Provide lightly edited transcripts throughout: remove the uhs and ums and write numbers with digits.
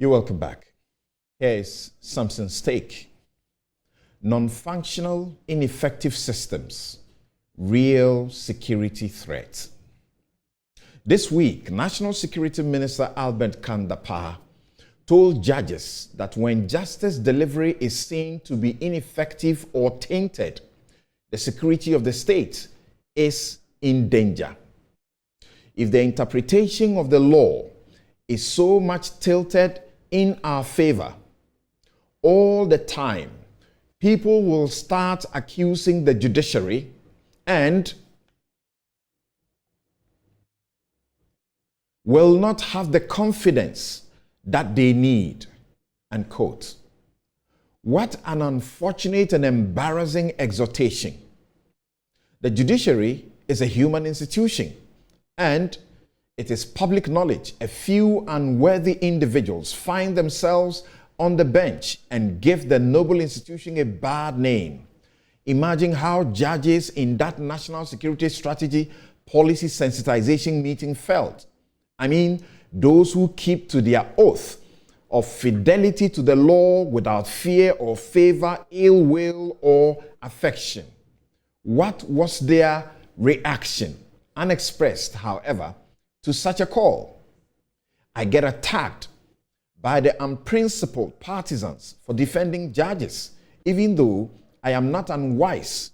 You're welcome back. Here is Samson's take. Non-functional, ineffective systems, real security threat. This week, National Security Minister Albert Kandapah told judges that when justice delivery is seen to be ineffective or tainted, the security of the state is in danger. If the interpretation of the law is so much tilted in our favor, all the time, people will start accusing the judiciary and will not have the confidence that they need, unquote. What an unfortunate and embarrassing exhortation. The judiciary is a human institution, and it is public knowledge a few unworthy individuals find themselves on the bench and give the noble institution a bad name. Imagine how judges in that national security strategy policy sensitization meeting felt. I mean, those who keep to their oath of fidelity to the law without fear or favor, ill will, or affection. What was their reaction? Unexpressed, however, to such a call. I get attacked by the unprincipled partisans for defending judges, even though I am not unwise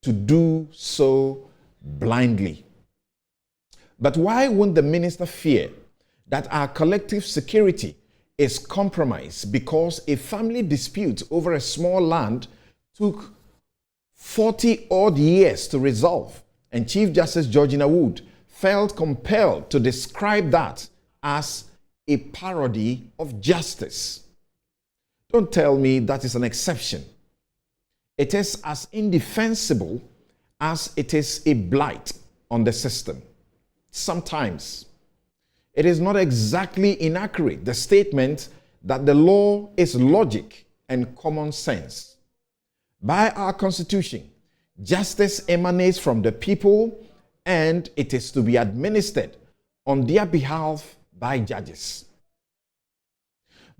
to do so blindly. But why won't the minister fear that our collective security is compromised because a family dispute over a small land took 40-odd years to resolve, and Chief Justice Georgina Wood felt compelled to describe that as a parody of justice? Don't tell me that is an exception. It is as indefensible as it is a blight on the system. Sometimes it is not exactly inaccurate, the statement that the law is logic and common sense. By our Constitution, justice emanates from the people and it is to be administered on their behalf by judges.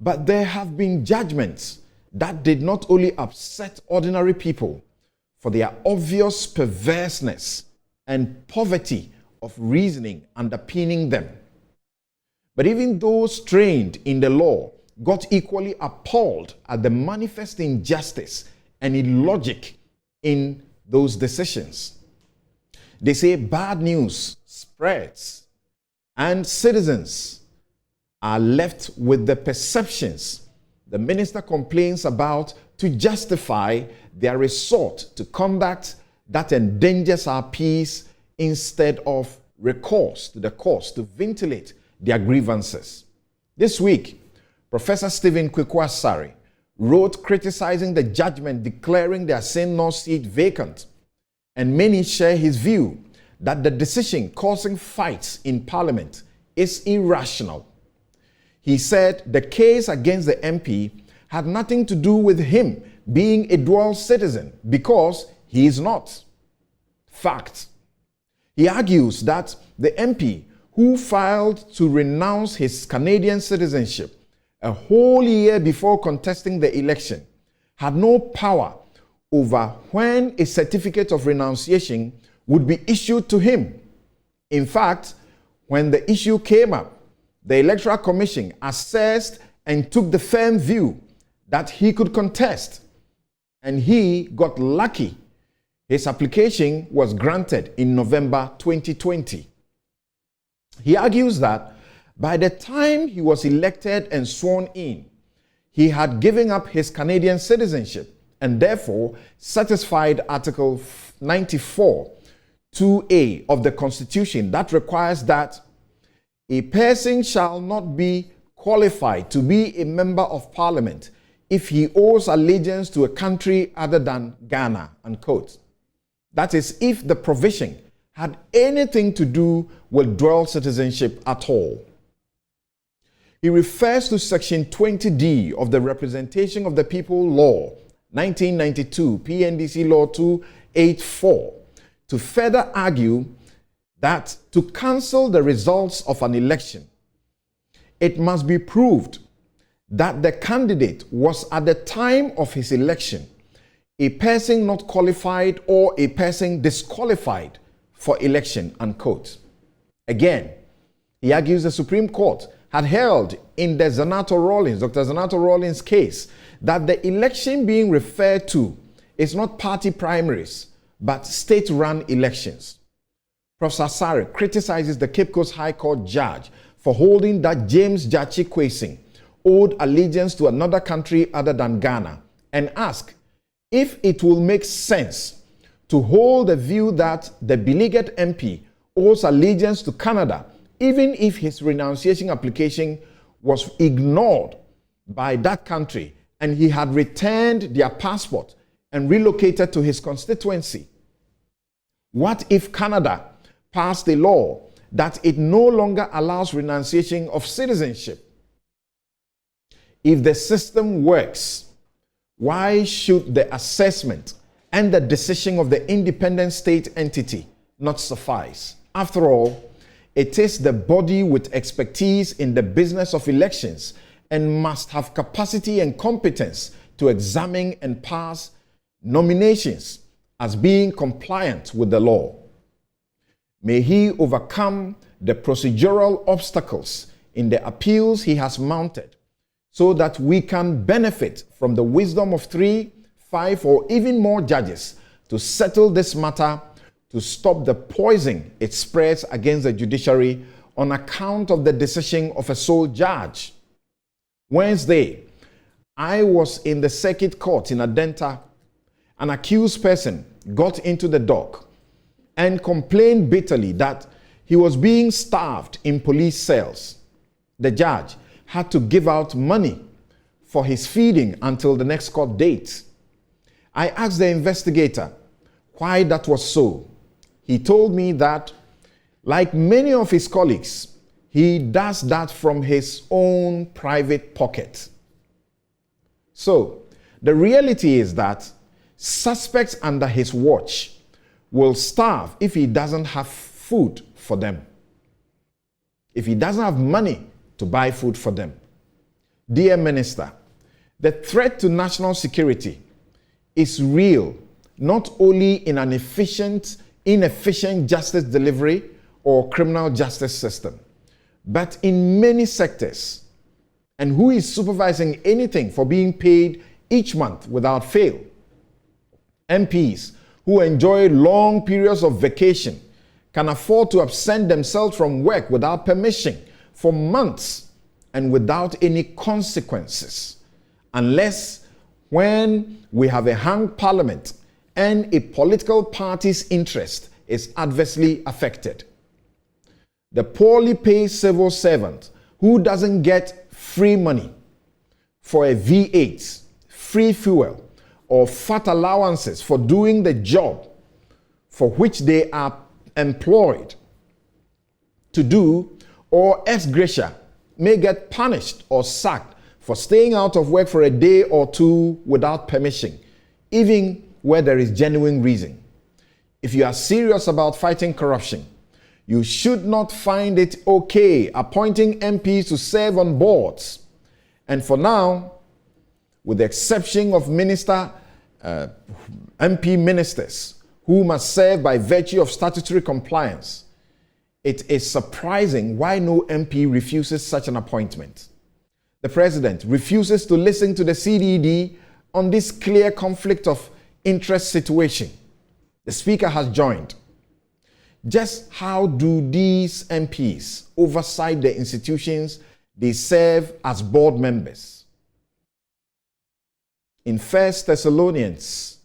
But there have been judgments that did not only upset ordinary people for their obvious perverseness and poverty of reasoning underpinning them, but even those trained in the law got equally appalled at the manifest injustice and illogic in those decisions. They say bad news spreads and citizens are left with the perceptions the minister complains about to justify their resort to conduct that endangers our peace instead of recourse to the courts to ventilate their grievances. This week, Professor Stephen Kweku-Asare wrote criticizing the judgment declaring the Assin North seat vacant, and many share his view that the decision causing fights in Parliament is irrational. He said the case against the MP had nothing to do with him being a dual citizen because he is not. Fact. He argues that the MP who filed to renounce his Canadian citizenship a whole year before contesting the election had no power over when a certificate of renunciation would be issued to him. In fact, when the issue came up, the Electoral Commission assessed and took the firm view that he could contest, and he got lucky. His application was granted in November 2020. He argues that by the time he was elected and sworn in, he had given up his Canadian citizenship and therefore satisfied Article 94 2A of the Constitution that requires that a person shall not be qualified to be a member of Parliament if he owes allegiance to a country other than Ghana, unquote. That is, if the provision had anything to do with dual citizenship at all. He refers to Section 20D of the Representation of the People Law, 1992, PNDC Law 284, to further argue that to cancel the results of an election, it must be proved that the candidate was at the time of his election a person not qualified or a person disqualified for election, unquote. Again, he argues the Supreme Court had held in the Dr. Zanato Rawlings case that the election being referred to is not party primaries, but state-run elections. Professor Asare criticizes the Cape Coast High Court judge for holding that James Jachi Kwesing owed allegiance to another country other than Ghana, and asks if it will make sense to hold the view that the beleaguered MP owes allegiance to Canada, even if his renunciation application was ignored by that country and he had returned their passport and relocated to his constituency. What if Canada passed a law that it no longer allows renunciation of citizenship? If the system works, why should the assessment and the decision of the independent state entity not suffice? After all, it is the body with expertise in the business of elections and must have capacity and competence to examine and pass nominations as being compliant with the law. May he overcome the procedural obstacles in the appeals he has mounted, so that we can benefit from the wisdom of 3, 5, or even more judges to settle this matter, to stop the poison it spreads against the judiciary on account of the decision of a sole judge. Wednesday, I was in the circuit court in Adenta. An accused person got into the dock and complained bitterly that he was being starved in police cells. The judge had to give out money for his feeding until the next court date. I asked the investigator why that was so. He told me that, like many of his colleagues, he does that from his own private pocket. So, the reality is that suspects under his watch will starve if he doesn't have food for them, if he doesn't have money to buy food for them. Dear Minister, the threat to national security is real, not only in an inefficient justice delivery or criminal justice system, but in many sectors. And who is supervising anything for being paid each month without fail? MPs who enjoy long periods of vacation can afford to absent themselves from work without permission for months and without any consequences, unless when we have a hung parliament and a political party's interest is adversely affected. The poorly paid civil servant who doesn't get free money for a V8, free fuel, or fat allowances for doing the job for which they are employed to do, or ex gratia, may get punished or sacked for staying out of work for a day or two without permission, even where there is genuine reason. If you are serious about fighting corruption, you should not find it okay appointing MPs to serve on boards. And for now, with the exception of MP ministers who must serve by virtue of statutory compliance, it is surprising why no MP refuses such an appointment. The President refuses to listen to the CDD on this clear conflict of interest situation. The Speaker has joined. Just how do these MPs oversight the institutions they serve as board members? In 1 Thessalonians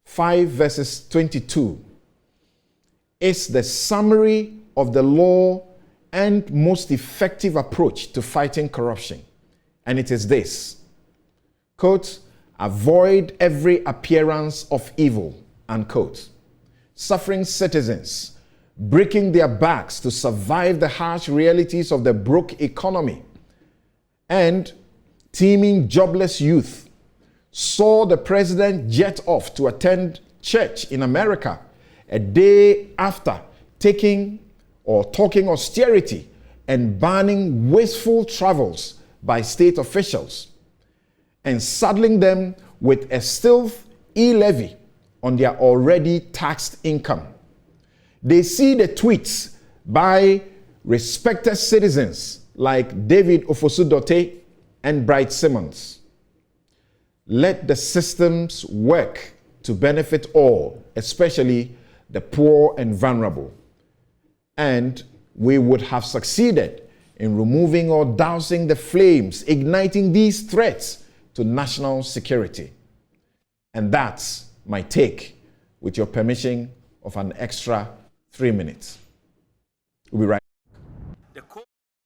5 verses 22 is the summary of the law and most effective approach to fighting corruption. And it is this, quote, avoid every appearance of evil, unquote. Suffering citizens, breaking their backs to survive the harsh realities of the broke economy, and teeming jobless youth saw the president jet off to attend church in America a day after talking austerity and banning wasteful travels by state officials. and saddling them with a stealth e-levy on their already taxed income. They see the tweets by respected citizens like David Ofosu-Dotte and Bright Simmons. Let the systems work to benefit all, especially the poor and vulnerable. And we would have succeeded in removing or dousing the flames, igniting these threats to national security. And that's my take, with your permission of an extra 3 minutes. We'll be right back.